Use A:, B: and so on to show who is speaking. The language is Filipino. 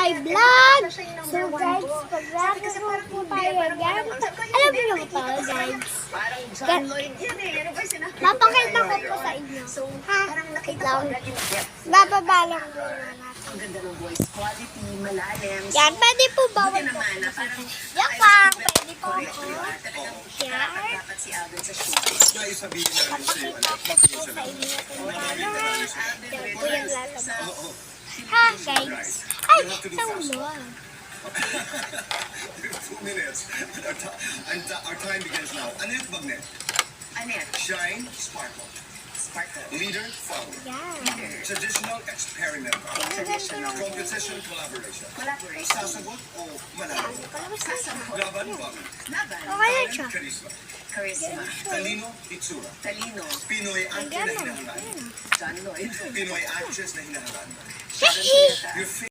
A: my vlog. So guys, pag-vlog po tayo yan. Alam niyo ba ito guys? Mapakita ko po sa inyo. Ha? Bababa lang muna natin.
B: Ang ganda ng voice quality, malalim.
A: Yan, pwede po ba?
B: Buti naman na parang
A: Yan lang, pwede po
B: correct,
A: ako.
B: di ba? Talagang
A: Yan.
B: dapat si Alvin sa show.
C: Guys, sabihin namin sa'yo,
A: Papakita ko po sa inyo kung paano. Yan po yung lalabas. Ha guys? Ay, sa ulo ah.
C: 2 minutes. Our time begins now. Annette Bagnet.
B: Annette,
C: Shine, sparkle.
B: sparkle.
C: Leader, follow.
A: Yan.
C: Traditional, experiment.
B: Traditional.
C: Competition, collaboration.
B: Collaboration.
C: Sasagot o manalo.
B: Sasabot.
C: Laban, bago.
B: Laban.
A: Okay na
C: Talent,
A: siya.
C: charisma.
B: Charisma.
C: Talino, itsura.
B: Talino.
C: Pinoy
A: Ay,
C: actor na
A: gano'n.
C: hinahangaan.
B: John Lloyd.
C: Pinoy actress na hinahangaan.
A: Sheesh!
C: Your